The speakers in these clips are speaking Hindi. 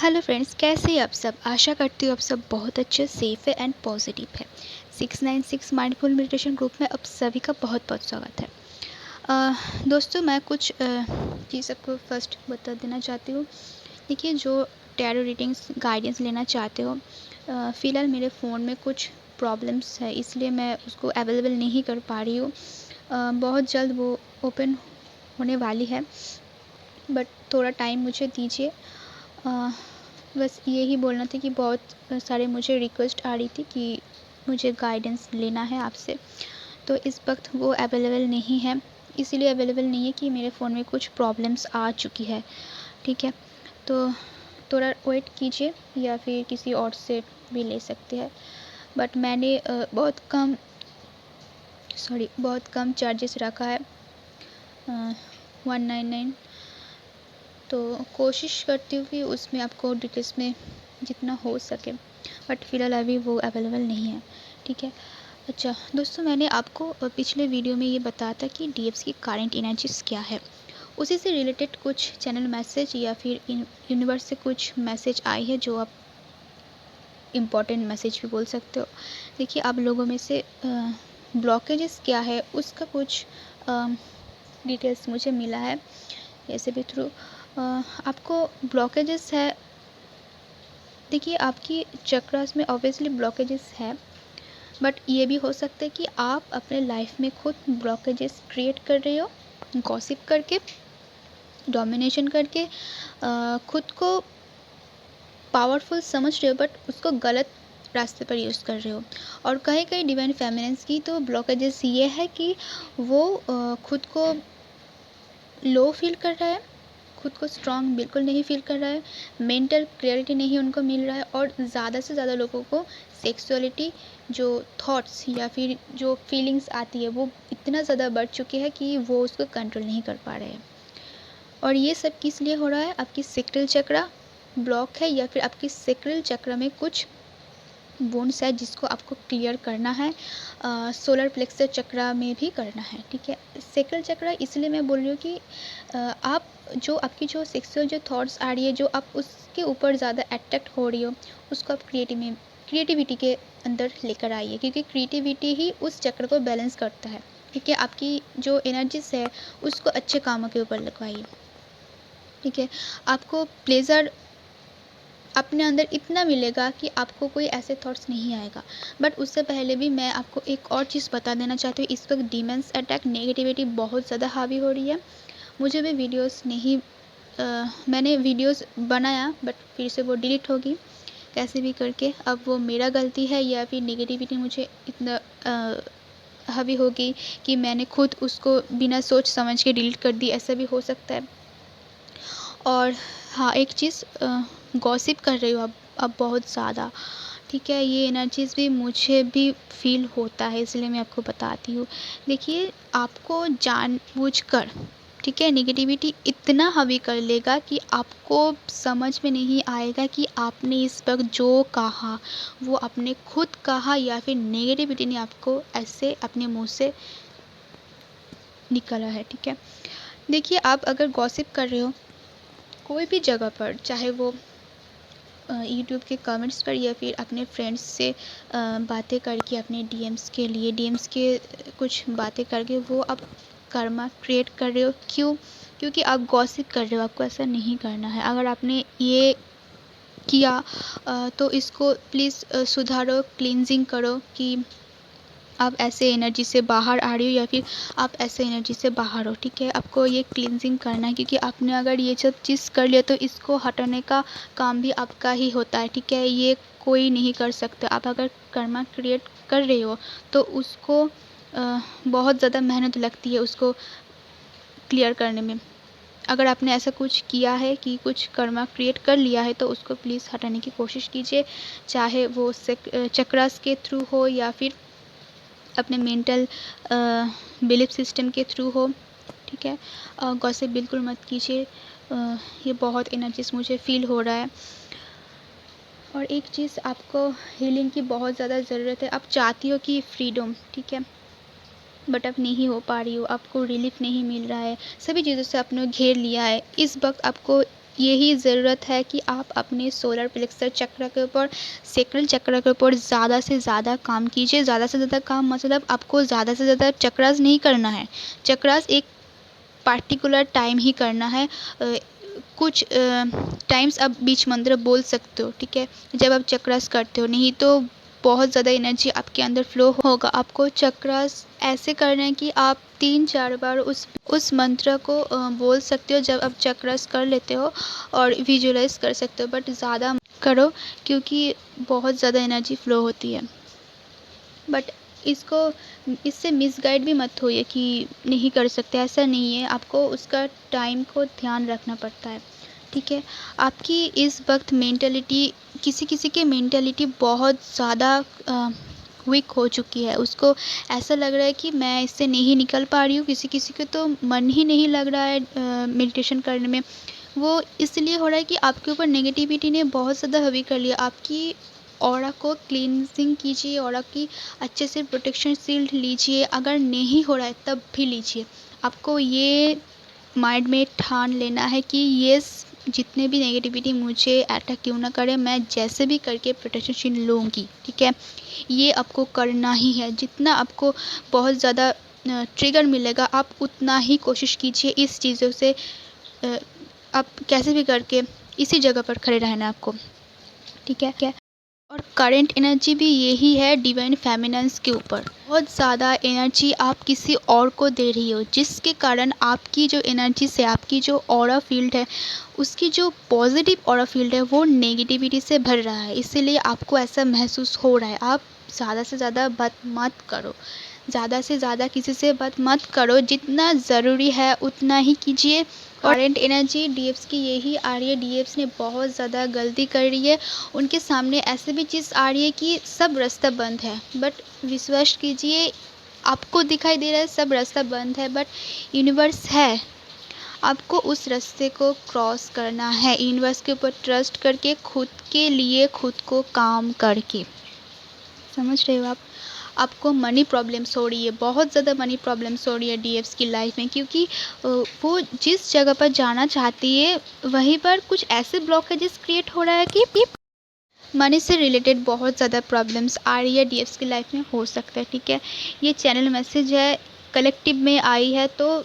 हेलो फ्रेंड्स, कैसे हैं आप सब। आशा करती हूँ आप सब बहुत अच्छे, सेफ है एंड पॉजिटिव है। 696 माइंडफुल मेडिटेशन ग्रुप में आप सभी का बहुत बहुत स्वागत है। दोस्तों, मैं कुछ चीज़ आपको फर्स्ट बता देना चाहती हूँ। देखिए, जो टैरो रीडिंग्स गाइडेंस लेना चाहते हो, फ़िलहाल मेरे फ़ोन में कुछ प्रॉब्लम्स है, इसलिए मैं उसको अवेलेबल नहीं कर पा रही हूँ। बहुत जल्द वो ओपन होने वाली है, बट थोड़ा टाइम मुझे दीजिए। बस यही बोलना था कि बहुत सारे मुझे रिक्वेस्ट आ रही थी कि मुझे गाइडेंस लेना है आपसे, तो इस वक्त वो अवेलेबल नहीं है। इसीलिए अवेलेबल नहीं है कि मेरे फ़ोन में कुछ प्रॉब्लम्स आ चुकी है। ठीक है, तो थोड़ा वेट कीजिए या फिर किसी और से भी ले सकते हैं। बट मैंने बहुत कम चार्जेस रखा है, 199। तो कोशिश करती हूँ कि उसमें आपको डिटेल्स में जितना हो सके, बट फ़िलहाल अभी वो अवेलेबल नहीं है। ठीक है। अच्छा दोस्तों, मैंने आपको पिछले वीडियो में ये बताया था कि डीएफ्स की करंट एनर्जीज क्या है। उसी से रिलेटेड कुछ चैनल मैसेज या फिर यूनिवर्स से कुछ मैसेज आई है, जो आप इम्पॉर्टेंट मैसेज भी बोल सकते हो। देखिए, आप लोगों में से ब्लॉकेजेस क्या है उसका कुछ डिटेल्स मुझे मिला है ऐसे भी थ्रू। आपको ब्लॉकेजेस है। देखिए, आपकी चक्रास में ऑब्वियसली ब्लॉकेजेस है, बट ये भी हो सकता है कि आप अपने लाइफ में खुद ब्लॉकेजेस क्रिएट कर रहे हो, गॉसिप करके, डोमिनेशन करके, खुद को पावरफुल समझ रहे हो, बट उसको गलत रास्ते पर यूज़ कर रहे हो। और कहीं कहीं डिवाइन फेमिनिन्स की तो ब्लॉकेजेस ये है कि वो खुद को लो फील कर रहा है, खुद को स्ट्रांग बिल्कुल नहीं फील कर रहा है, मेंटल क्लियरिटी नहीं उनको मिल रहा है, और ज़्यादा से ज़्यादा लोगों को सेक्सुअलिटी, जो थॉट्स या फिर जो फीलिंग्स आती है, वो इतना ज़्यादा बढ़ चुकी है कि वो उसको कंट्रोल नहीं कर पा रहे हैं। और ये सब किस लिए हो रहा है? आपकी सेक्रल चक्रा ब्लॉक है, या फिर आपकी सेक्रल चक्रा में कुछ वुंड्स है जिसको आपको क्लियर करना है। सोलर प्लेक्सस चक्रा में भी करना है। ठीक है, सेक्रल चक्रा इसलिए मैं बोल रही हूँ कि आप जो आपकी जो सेक्सुअल जो थॉट्स आ रही है, जो आप उसके ऊपर ज़्यादा अट्रैक्ट हो रही हो, उसको आप क्रिएटिविटी के अंदर लेकर आइए, क्योंकि क्रिएटिविटी ही उस चक्र को बैलेंस करता है। ठीक है, आपकी जो एनर्जीज है उसको अच्छे कामों के ऊपर लगवाइए। ठीक है, आपको प्लेज़र अपने अंदर इतना मिलेगा कि आपको कोई ऐसे थॉट्स नहीं आएगा। बट उससे पहले भी मैं आपको एक और चीज़ बता देना चाहती हूँ। इस वक्त डिमेंस अटैक, नेगेटिविटी बहुत ज़्यादा हावी हो रही है। मुझे भी वीडियोस नहीं मैंने वीडियोस बनाया, बट फिर से वो डिलीट होगी कैसे भी करके। अब वो मेरा गलती है या फिर नेगेटिविटी मुझे इतना हावी होगी कि मैंने खुद उसको बिना सोच समझ के डिलीट कर दी, ऐसा भी हो सकता है। और हाँ, एक चीज़, गॉसिप कर रही हो अब बहुत ज़्यादा। ठीक है, ये एनर्जीज़ भी मुझे भी फ़ील होता है, इसलिए मैं आपको बताती हूँ। देखिए, आपको जानबूझकर, ठीक है, नेगेटिविटी इतना हावी कर लेगा कि आपको समझ में नहीं आएगा कि आपने इस वक्त जो कहा वो आपने खुद कहा, या फिर नेगेटिविटी ने आपको ऐसे अपने मुंह से निकाला है। ठीक है, देखिए, आप अगर गॉसिप कर रहे हो कोई भी जगह पर, चाहे वो यूट्यूब के कमेंट्स पर या फिर अपने फ्रेंड्स से बातें करके, अपने डीएम्स के कुछ बातें करके, वो आप कर्मा क्रिएट कर रहे हो। क्यों? क्योंकि आप गॉसिप कर रहे हो। आपको ऐसा नहीं करना है। अगर आपने ये किया तो इसको प्लीज़ सुधारो, क्लींजिंग करो कि आप ऐसे एनर्जी से बाहर आ रही हो या फिर आप ऐसे एनर्जी से बाहर हो। ठीक है, आपको ये क्लींजिंग करना है, क्योंकि आपने अगर ये सब चीज़ कर लिया तो इसको हटाने का काम भी आपका ही होता है। ठीक है, ये कोई नहीं कर सकता। आप अगर कर्मा क्रिएट कर रहे हो तो उसको बहुत ज़्यादा मेहनत लगती है उसको क्लियर करने में। अगर आपने ऐसा कुछ किया है कि कुछ कर्मा क्रिएट कर लिया है, तो उसको प्लीज़ हटाने की कोशिश कीजिए, चाहे वो चक्रास के थ्रू हो या फिर अपने मेंटल बिलीफ सिस्टम के थ्रू हो। ठीक है, गॉसिप बिल्कुल मत कीजिए। ये बहुत एनर्जीज मुझे फ़ील हो रहा है। और एक चीज़, आपको हीलिंग की बहुत ज़्यादा ज़रूरत है। आप चाहती हो कि फ्रीडम, ठीक है, बट अब नहीं हो पा रही हो, आपको रिलीफ नहीं मिल रहा है, सभी चीज़ों से आपने घेर लिया है। इस वक्त आपको यही ज़रूरत है कि आप अपने सोलर प्लेक्सस चक्र के ऊपर, सैक्रल चक्र के ऊपर ज़्यादा से ज़्यादा काम कीजिए। ज़्यादा से ज़्यादा काम मतलब आपको ज़्यादा से ज़्यादा चक्रास नहीं करना है। चक्रास एक पार्टिकुलर टाइम ही करना है। कुछ टाइम्स आप बीच मंत्र बोल सकते हो, ठीक है, जब आप चक्रास करते हो। नहीं तो बहुत ज़्यादा एनर्जी आपके अंदर फ्लो होगा। आपको चक्रास ऐसे करना है कि आप 3-4 बार उस मंत्र को बोल सकते हो जब आप चक्रास कर लेते हो, और विजुअलाइज कर सकते हो, बट ज़्यादा करो क्योंकि बहुत ज़्यादा एनर्जी फ्लो होती है। बट इससे मिसगाइड भी मत होइए कि नहीं कर सकते, ऐसा नहीं है। आपको उसका टाइम को ध्यान रखना पड़ता है, ठीक है। आपकी इस वक्त मेंटलिटी, किसी किसी की मेंटलिटी बहुत ज़्यादा वीक हो चुकी है। उसको ऐसा लग रहा है कि मैं इससे नहीं निकल पा रही हूँ। किसी किसी को तो मन ही नहीं लग रहा है मेडिटेशन करने में। वो इसलिए हो रहा है कि आपके ऊपर नेगेटिविटी ने बहुत ज़्यादा हावी कर लिया। आपकी ऑरा को क्लींजिंग कीजिए, ऑरा की अच्छे से प्रोटेक्शन शील्ड लीजिए। अगर नहीं हो रहा है तब भी लीजिए। आपको ये माइंड में ठान लेना है कि ये जितने भी नेगेटिविटी मुझे अटैक क्यों ना करे, मैं जैसे भी करके प्रोटेक्शन शील्ड लूँगी, ठीक है। ये आपको करना ही है। जितना आपको बहुत ज़्यादा ट्रिगर मिलेगा, आप उतना ही कोशिश कीजिए इस चीज़ों से आप कैसे भी करके इसी जगह पर खड़े रहना है आपको, ठीक है क्या। और करंट एनर्जी भी यही है डिवाइन फेमिनिन्स के ऊपर। बहुत ज़्यादा एनर्जी आप किसी और को दे रही हो, जिसके कारण आपकी जो एनर्जी से आपकी जो ऑरा फील्ड है, उसकी जो पॉजिटिव ऑरा फील्ड है वो नेगेटिविटी से भर रहा है। इसीलिए आपको ऐसा महसूस हो रहा है। आप ज़्यादा से ज़्यादा बात मत करो, ज़्यादा से ज़्यादा किसी से बात मत करो। जितना ज़रूरी है उतना ही कीजिए। और करंट एनर्जी डीएफ्स की यही आ रही है। डीएफ्स ने बहुत ज़्यादा गलती कर रही है। उनके सामने ऐसे भी चीज़ आ रही है कि सब रास्ता बंद है, बट विश्वास कीजिए, आपको दिखाई दे रहा है सब रास्ता बंद है, बट यूनिवर्स है। आपको उस रास्ते को क्रॉस करना है, यूनिवर्स के ऊपर ट्रस्ट करके, खुद के लिए खुद को काम करके। समझ रहे हो आप। आपको मनी प्रॉब्लम्स हो रही है, बहुत ज़्यादा मनी प्रॉब्लम्स हो रही है डीएफ्स की लाइफ में, क्योंकि वो जिस जगह पर जाना चाहती है वहीं पर कुछ ऐसे ब्लॉकेजेस क्रिएट हो रहा है कि मनी से रिलेटेड बहुत ज़्यादा प्रॉब्लम्स आ रही है डीएफ्स की लाइफ में, हो सकता है, ठीक है। ये चैनल मैसेज है, कलेक्टिव में आई है, तो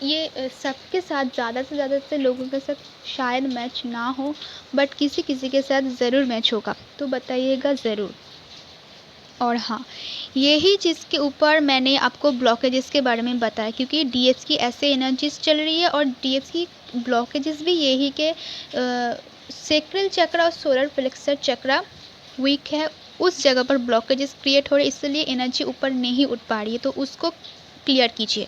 ये सबके साथ ज़्यादा से ज़्यादा से लोगों के साथ शायद मैच ना हो, बट किसी किसी के साथ ज़रूर मैच होगा, तो बताइएगा ज़रूर। और हाँ, यही चीज़ के ऊपर मैंने आपको ब्लॉकेजेस के बारे में बताया, क्योंकि डीएफ्स की ऐसे एनर्जीज चल रही है, और डीएफ्स की ब्लॉकेजेस भी यही के सैक्रल चक्र और सोलर प्लेक्सस चक्र वीक है, उस जगह पर ब्लॉकेजेस क्रिएट हो रहे, इसलिए एनर्जी ऊपर नहीं उठ पा रही है। तो उसको क्लियर कीजिए,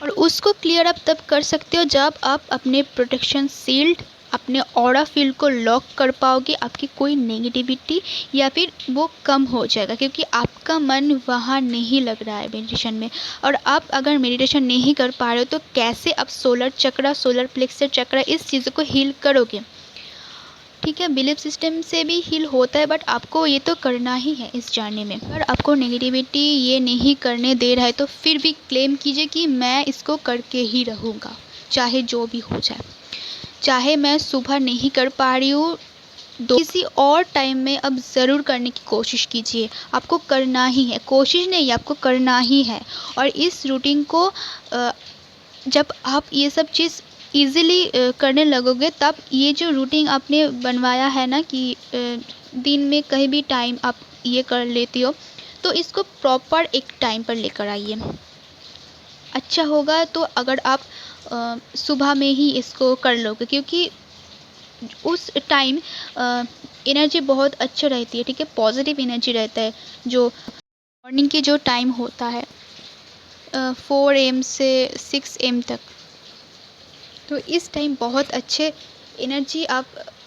और उसको क्लियर आप तब कर सकते हो जब आप अपने प्रोटेक्शन शील्ड, अपने ऑरा फील्ड को लॉक कर पाओगे। आपकी कोई नेगेटिविटी या फिर वो कम हो जाएगा, क्योंकि आपका मन वहाँ नहीं लग रहा है मेडिटेशन में। और आप अगर मेडिटेशन नहीं कर पा रहे हो तो कैसे आप सोलर चक्र, सोलर प्लेक्सस चक्र, इस चीज़ को हील करोगे, ठीक है। बिलीफ सिस्टम से भी हील होता है, बट आपको ये तो करना ही है इस जर्नी में। अगर आपको नेगेटिविटी ये नहीं करने दे रहा है तो फिर भी क्लेम कीजिए कि मैं इसको करके ही रहूँगा, चाहे जो भी हो जाए। चाहे मैं सुबह नहीं कर पा रही हूँ, किसी और टाइम में अब ज़रूर करने की कोशिश कीजिए। आपको करना ही है, कोशिश नहीं, आपको करना ही है। और इस रूटीन को जब आप ये सब चीज़ ईज़िली करने लगोगे, तब ये जो रूटीन आपने बनवाया है ना कि दिन में कहीं भी टाइम आप ये कर लेती हो, तो इसको प्रॉपर एक टाइम पर लेकर आइए। अच्छा होगा तो अगर आप सुबह में ही इसको कर लोगे, क्योंकि उस टाइम एनर्जी बहुत अच्छा रहती है, ठीक है, पॉजिटिव एनर्जी रहता है। जो मॉर्निंग की जो टाइम होता है 4 AM से 6 AM तक, तो इस टाइम बहुत अच्छे एनर्जी आप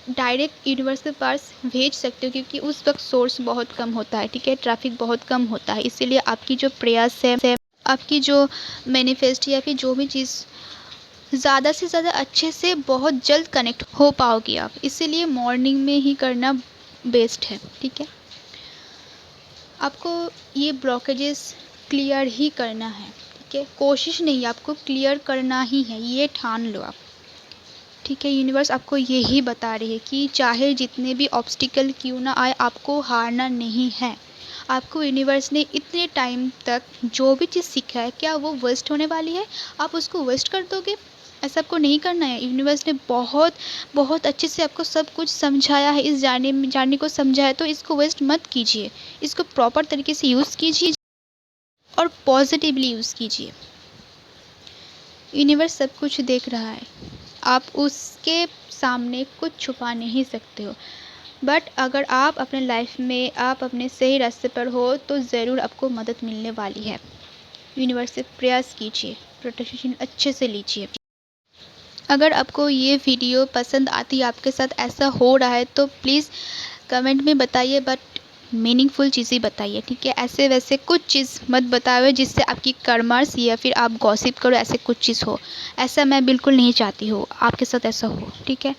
डायरेक्ट यूनिवर्स के पास भेज सकते हो, क्योंकि उस वक्त सोर्स बहुत कम होता है, ठीक है, ट्रैफिक बहुत कम होता है। इसीलिए आपकी जो प्रयास है, आपकी जो मैनिफेस्ट या फिर जो भी चीज़ ज़्यादा से ज़्यादा अच्छे से बहुत जल्द कनेक्ट हो पाओगी आप। इसीलिए मॉर्निंग में ही करना बेस्ट है, ठीक है। आपको ये ब्लॉकेजेस क्लियर ही करना है, ठीक है। कोशिश नहीं, आपको क्लियर करना ही है, ये ठान लो आप, ठीक है, यूनिवर्स आपको यही बता रही है कि चाहे जितने भी ऑब्स्टिकल क्यों ना आए, आपको हारना नहीं है। आपको यूनिवर्स ने इतने टाइम तक जो भी चीज़ सीखा है, क्या वो वेस्ट होने वाली है? आप उसको वेस्ट कर दोगे? ऐसा आपको नहीं करना है। यूनिवर्स ने बहुत बहुत अच्छे से आपको सब कुछ समझाया है, इस जानने को समझाया, तो इसको वेस्ट मत कीजिए। इसको प्रॉपर तरीके से यूज़ कीजिए और पॉजिटिवली यूज़ कीजिए। यूनिवर्स सब कुछ देख रहा है, आप उसके सामने कुछ छुपा नहीं सकते हो। बट अगर आप अपने लाइफ में आप अपने सही रास्ते पर हो तो ज़रूर आपको मदद मिलने वाली है। यूनिवर्स से प्रयास कीजिए, प्रोटेक्शन अच्छे से लीजिए। अगर आपको ये वीडियो पसंद आती है, आपके साथ ऐसा हो रहा है, तो प्लीज़ कमेंट में बताइए, बट मीनिंगफुल चीज़ें बताइए, ठीक है? ऐसे वैसे कुछ चीज़ मत बताओ जिससे आपकी कर्मर्स या फिर आप गॉसिप करो, ऐसे कुछ चीज़ हो। ऐसा मैं बिल्कुल नहीं चाहती हूँ आपके साथ ऐसा हो, ठीक है?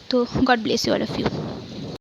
तो God bless you all of you.